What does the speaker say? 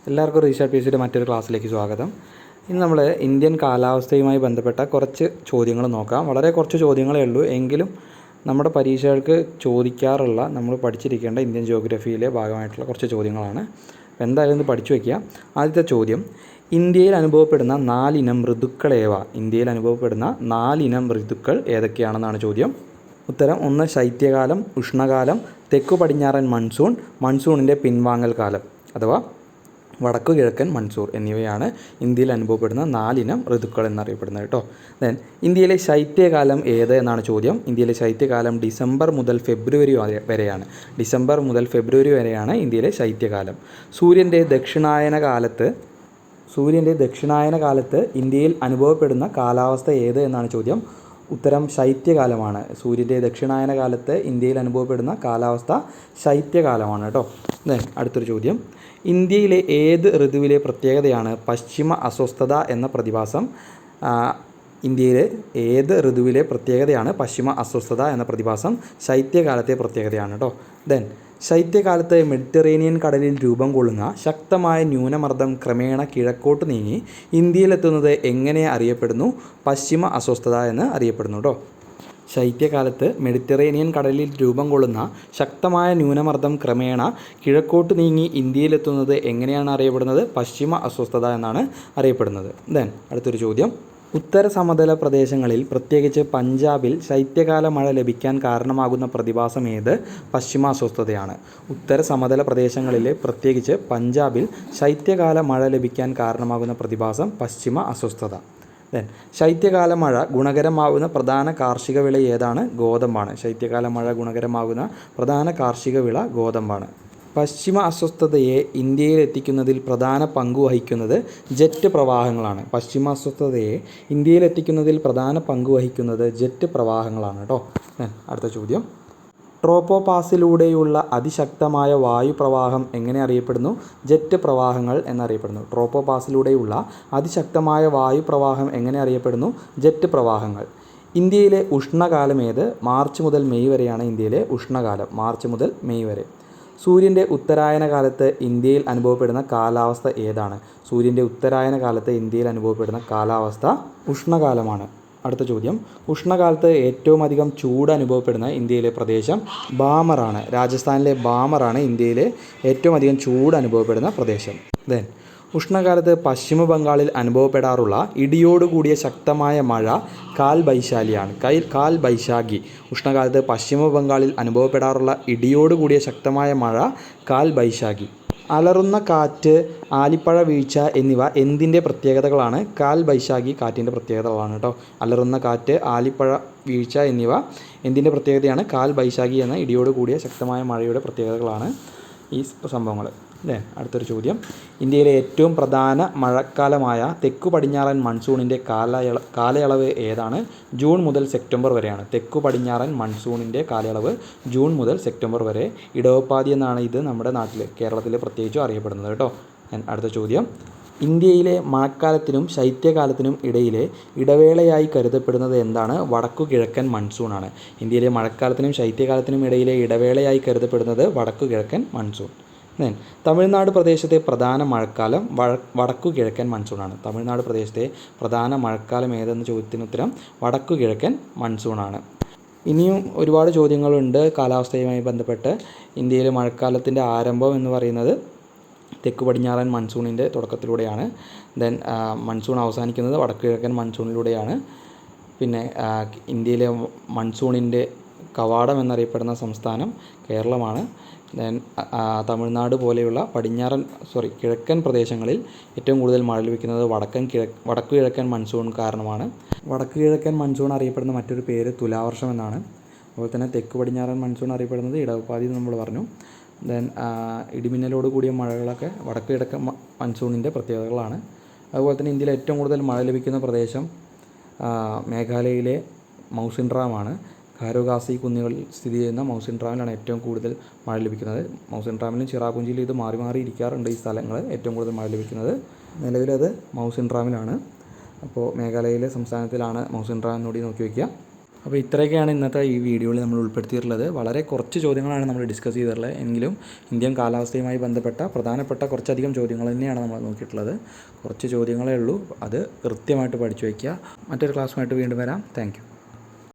എല്ലാവർക്കും റീഷാർട്ട് പി സിയുടെ മറ്റൊരു ക്ലാസ്സിലേക്ക് സ്വാഗതം. ഇന്ന് നമ്മൾ ഇന്ത്യൻ കാലാവസ്ഥയുമായി ബന്ധപ്പെട്ട കുറച്ച് ചോദ്യങ്ങൾ നോക്കാം. വളരെ കുറച്ച് ചോദ്യങ്ങളേ ഉള്ളൂ, എങ്കിലും നമ്മുടെ പരീക്ഷകൾക്ക് ചോദിക്കാറുള്ള നമ്മൾ പഠിച്ചിരിക്കേണ്ട ഇന്ത്യൻ ജിയോഗ്രഫിയിലെ ഭാഗമായിട്ടുള്ള കുറച്ച് ചോദ്യങ്ങളാണ്. എന്തായാലും ഇത് പഠിച്ചു വയ്ക്കുക. ആദ്യത്തെ ചോദ്യം, ഇന്ത്യയിൽ അനുഭവപ്പെടുന്ന 4 ഇനം ഋതുക്കളേവ? ഇന്ത്യയിൽ അനുഭവപ്പെടുന്ന 4 ഇനം ഋതുക്കൾ ഏതൊക്കെയാണെന്നാണ് ചോദ്യം. ഉത്തരം: 1 ശൈത്യകാലം, ഉഷ്ണകാലം, തെക്കു പടിഞ്ഞാറൻ മൺസൂൺ, മൺസൂണിൻ്റെ പിൻവാങ്ങൽ കാലം അഥവാ വടക്കു കിഴക്കൻ മൺസൂൺ എന്നിവയാണ് ഇന്ത്യയിൽ അനുഭവപ്പെടുന്ന 4 ഇനം ഋതുക്കൾ എന്നറിയപ്പെടുന്നത് കേട്ടോ. ദെൻ ഇന്ത്യയിലെ ശൈത്യകാലം ഏത് എന്നാണ് ചോദ്യം. ഇന്ത്യയിലെ ശൈത്യകാലം ഡിസംബർ മുതൽ ഫെബ്രുവരി വരെയാണ്. ഡിസംബർ മുതൽ ഫെബ്രുവരി വരെയാണ് ഇന്ത്യയിലെ ശൈത്യകാലം. സൂര്യൻ്റെ ദക്ഷിണായന കാലത്ത് ഇന്ത്യയിൽ അനുഭവപ്പെടുന്ന കാലാവസ്ഥ ഏത് എന്നാണ് ചോദ്യം. ഉത്തരം: ശൈത്യകാലമാണ്. സൂര്യൻ്റെ ദക്ഷിണായന കാലത്ത് ഇന്ത്യയിൽ അനുഭവപ്പെടുന്ന കാലാവസ്ഥ ശൈത്യകാലമാണ് കേട്ടോ. ദെൻ അടുത്തൊരു ചോദ്യം, ഇന്ത്യയിലെ ഏത് ഋതുവിലെ പ്രത്യേകതയാണ് പശ്ചിമ അസ്വസ്ഥത എന്ന പ്രതിഭാസം? ഇന്ത്യയിലെ ഏത് ഋതുവിലെ പ്രത്യേകതയാണ് പശ്ചിമ അസ്വസ്ഥത എന്ന പ്രതിഭാസം? ശൈത്യകാലത്തെ പ്രത്യേകതയാണ് കേട്ടോ. ദെൻ ശൈത്യകാലത്ത് മെഡിറ്ററേനിയൻ കടലിൽ രൂപം കൊള്ളുന്ന ശക്തമായ ന്യൂനമർദ്ദം ക്രമേണ കിഴക്കോട്ട് നീങ്ങി ഇന്ത്യയിലെത്തുന്നത് എങ്ങനെ അറിയപ്പെടുന്നു? പശ്ചിമ അസ്വസ്ഥത എന്ന് അറിയപ്പെടുന്നു കേട്ടോ. ശൈത്യകാലത്ത് മെഡിറ്ററേനിയൻ കടലിൽ രൂപം കൊള്ളുന്ന ശക്തമായ ന്യൂനമർദ്ദം ക്രമേണ കിഴക്കോട്ട് നീങ്ങി ഇന്ത്യയിലെത്തുന്നത് എങ്ങനെയാണ് അറിയപ്പെടുന്നത്? പശ്ചിമ അസ്വസ്ഥത എന്നാണ് അറിയപ്പെടുന്നത്. ദെൻ അടുത്തൊരു ചോദ്യം, ഉത്തര സമതല പ്രദേശങ്ങളിൽ പ്രത്യേകിച്ച് പഞ്ചാബിൽ ശൈത്യകാല മഴ ലഭിക്കാൻ കാരണമാകുന്ന പ്രതിഭാസം ഏത്? പശ്ചിമ അസ്വസ്ഥതയാണ്. ഉത്തര സമതല പ്രദേശങ്ങളിലെ പ്രത്യേകിച്ച് പഞ്ചാബിൽ ശൈത്യകാല മഴ ലഭിക്കാൻ കാരണമാകുന്ന പ്രതിഭാസം പശ്ചിമ അസ്വസ്ഥത. ദെൻ ശൈത്യകാല മഴ ഗുണകരമാകുന്ന പ്രധാന കാർഷിക വിള ഏതാണ്? ഗോതമ്പാണ്. ശൈത്യകാല മഴ ഗുണകരമാകുന്ന പ്രധാന കാർഷിക വിള ഗോതമ്പാണ്. പശ്ചിമ അസ്വസ്ഥതയെ ഇന്ത്യയിൽ എത്തിക്കുന്നതിൽ പ്രധാന പങ്ക് വഹിക്കുന്നത് ജെറ്റ് പ്രവാഹങ്ങളാണ്. പശ്ചിമ അസ്വസ്ഥതയെ ഇന്ത്യയിൽ എത്തിക്കുന്നതിൽ പ്രധാന പങ്ക് വഹിക്കുന്നത് ജെറ്റ് പ്രവാഹങ്ങളാണ് കേട്ടോ. അടുത്ത ചോദ്യം, ട്രോപ്പോപാസിലൂടെയുള്ള അതിശക്തമായ വായുപ്രവാഹം എങ്ങനെ അറിയപ്പെടുന്നു? ജെറ്റ് പ്രവാഹങ്ങൾ എന്നറിയപ്പെടുന്നു. ട്രോപ്പോപാസിലൂടെയുള്ള അതിശക്തമായ വായുപ്രവാഹം എങ്ങനെ അറിയപ്പെടുന്നു? ജെറ്റ് പ്രവാഹങ്ങൾ. ഇന്ത്യയിലെ ഉഷ്ണകാലം ഏത്? മാർച്ച് മുതൽ മെയ് വരെയാണ് ഇന്ത്യയിലെ ഉഷ്ണകാലം. മാർച്ച് മുതൽ മെയ് വരെ. സൂര്യൻ്റെ ഉത്തരായന കാലത്ത് ഇന്ത്യയിൽ അനുഭവപ്പെടുന്ന കാലാവസ്ഥ ഏതാണ്? സൂര്യൻ്റെ ഉത്തരായന കാലത്ത് ഇന്ത്യയിൽ അനുഭവപ്പെടുന്ന കാലാവസ്ഥ ഉഷ്ണകാലമാണ്. അടുത്ത ചോദ്യം, ഉഷ്ണകാലത്ത് ഏറ്റവും അധികം ചൂട് അനുഭവപ്പെടുന്ന ഇന്ത്യയിലെ പ്രദേശം ബാമറാണ്. രാജസ്ഥാനിലെ ബാമറാണ് ഇന്ത്യയിലെ ഏറ്റവും അധികം ചൂട് അനുഭവപ്പെടുന്ന പ്രദേശം. ദെൻ ഉഷ്ണകാലത്ത് പശ്ചിമ ബംഗാളിൽ അനുഭവപ്പെടാറുള്ള ഇടിയോടുകൂടിയ ശക്തമായ മഴ കാൽ ബൈശാഖി. ഉഷ്ണകാലത്ത് പശ്ചിമ ബംഗാളിൽ അനുഭവപ്പെടാറുള്ള ഇടിയോടുകൂടിയ ശക്തമായ മഴ കാൽ ബൈശാഖി. അലറുന്ന കാറ്റ്, ആലിപ്പഴ വീഴ്ച എന്നിവ എന്തിൻ്റെ പ്രത്യേകതകളാണ്? കാൽ ബൈശാഖി കാറ്റിൻ്റെ പ്രത്യേകതകളാണ് കേട്ടോ. അലറുന്ന കാറ്റ്, ആലിപ്പഴ വീഴ്ച എന്നിവ എന്തിൻ്റെ പ്രത്യേകതയാണ്? കാൽ ബൈശാഖി എന്ന ഇടിയോട് കൂടിയ ശക്തമായ മഴയുടെ പ്രത്യേകതകളാണ് ഈ സംഭവങ്ങൾ അല്ലേ. അടുത്തൊരു ചോദ്യം, ഇന്ത്യയിലെ ഏറ്റവും പ്രധാന മഴക്കാലമായ തെക്കു പടിഞ്ഞാറൻ മൺസൂണിൻ്റെ കാലയളവ് ഏതാണ്? ജൂൺ മുതൽ സെപ്റ്റംബർ വരെയാണ്. തെക്കു പടിഞ്ഞാറൻ മൺസൂണിൻ്റെ കാലയളവ് ജൂൺ മുതൽ സെപ്റ്റംബർ വരെ. ഇടവപ്പാതി എന്നാണ് ഇത് നമ്മുടെ നാട്ടിൽ, കേരളത്തിൽ പ്രത്യേകിച്ചും അറിയപ്പെടുന്നത് കേട്ടോ. അടുത്ത ചോദ്യം, ഇന്ത്യയിലെ മഴക്കാലത്തിനും ശൈത്യകാലത്തിനും ഇടയിലെ ഇടവേളയായി കരുതപ്പെടുന്നത് എന്താണ്? വടക്കു കിഴക്കൻ മൺസൂണാണ്. ഇന്ത്യയിലെ മഴക്കാലത്തിനും ശൈത്യകാലത്തിനും ഇടയിലെ ഇടവേളയായി കരുതപ്പെടുന്നത് വടക്കു കിഴക്കൻ മൺസൂൺ. തമിഴ്നാട് പ്രദേശത്തെ പ്രധാന മഴക്കാലം വടക്കു കിഴക്കൻ മൺസൂണാണ്. തമിഴ്നാട് പ്രദേശത്തെ പ്രധാന മഴക്കാലം ഏതെന്ന ചോദ്യത്തിന് ഉത്തരം വടക്കു കിഴക്കൻ മൺസൂണാണ്. ഇനിയും ഒരുപാട് ചോദ്യങ്ങളുണ്ട് കാലാവസ്ഥയുമായി ബന്ധപ്പെട്ട്. ഇന്ത്യയിലെ മഴക്കാലത്തിൻ്റെ ആരംഭം എന്ന് പറയുന്നത് തെക്കു പടിഞ്ഞാറൻ മൺസൂണിൻ്റെ തുടക്കത്തിലൂടെയാണ്. ദെൻ മൺസൂൺ അവസാനിക്കുന്നത് വടക്കു കിഴക്കൻ മൺസൂണിലൂടെയാണ്. പിന്നെ ഇന്ത്യയിലെ മൺസൂണിൻ്റെ കവാടം എന്നറിയപ്പെടുന്ന സംസ്ഥാനം കേരളമാണ്. ദെൻ തമിഴ്നാട് പോലെയുള്ള കിഴക്കൻ പ്രദേശങ്ങളിൽ ഏറ്റവും കൂടുതൽ മഴ ലഭിക്കുന്നത് വടക്കു കിഴക്കൻ മൺസൂൺ കാരണമാണ്. വടക്കു കിഴക്കൻ മൺസൂൺ അറിയപ്പെടുന്ന മറ്റൊരു പേര് തുലാവർഷം എന്നാണ്. അതുപോലെ തന്നെ തെക്കു പടിഞ്ഞാറൻ മൺസൂൺ അറിയപ്പെടുന്നത് ഇടവപ്പാതി എന്ന് നമ്മൾ പറഞ്ഞു. ദെൻ ഇടിമിന്നലോട് കൂടിയ മഴകളൊക്കെ വടക്കു കിഴക്കൻ മൺസൂണിൻ്റെ പ്രത്യേകതകളാണ്. അതുപോലെ തന്നെ ഇന്ത്യയിൽ ഏറ്റവും കൂടുതൽ മഴ ലഭിക്കുന്ന പ്രദേശം മേഘാലയയിലെ മൗസിൻ റാമാണ്. ഖാരോഖാസി കുന്നുകളിൽ സ്ഥിതി ചെയ്യുന്ന മൗസിൻ റാമിലാണ് ഏറ്റവും കൂടുതൽ മഴ ലഭിക്കുന്നത്. മൗസിൻ റാമിലും ചിറാപുഞ്ചിയിലും ഇത് മാറി മാറി ഇരിക്കാറുണ്ട് ഈ സ്ഥലങ്ങൾ. ഏറ്റവും കൂടുതൽ മഴ ലഭിക്കുന്നത് നിലവിലത് മൗസിൻ റാമിലാണ്. അപ്പോൾ മേഘാലയയിലെ സംസ്ഥാനത്തിലാണ് മൗസിൻ റാം എന്നുകൂടി നോക്കി വയ്ക്കുക. അപ്പോൾ ഇത്രയൊക്കെയാണ് ഇന്നത്തെ ഈ വീഡിയോയിൽ നമ്മൾ ഉൾപ്പെടുത്തിയിട്ടുള്ളത്. വളരെ കുറച്ച് ചോദ്യങ്ങളാണ് നമ്മൾ ഡിസ്കസ് ചെയ്തിട്ടുള്ളത്. എങ്കിലും ഇന്ത്യൻ കാലാവസ്ഥയുമായി ബന്ധപ്പെട്ട പ്രധാനപ്പെട്ട കുറച്ചധികം ചോദ്യങ്ങൾ തന്നെയാണ് നമ്മൾ നോക്കിയിട്ടുള്ളത്. കുറച്ച് ചോദ്യങ്ങളേ ഉള്ളൂ, അത് കൃത്യമായിട്ട് പഠിച്ചു വയ്ക്കുക. മറ്റൊരു ക്ലാസ്സുമായിട്ട് വീണ്ടും വരാം. താങ്ക്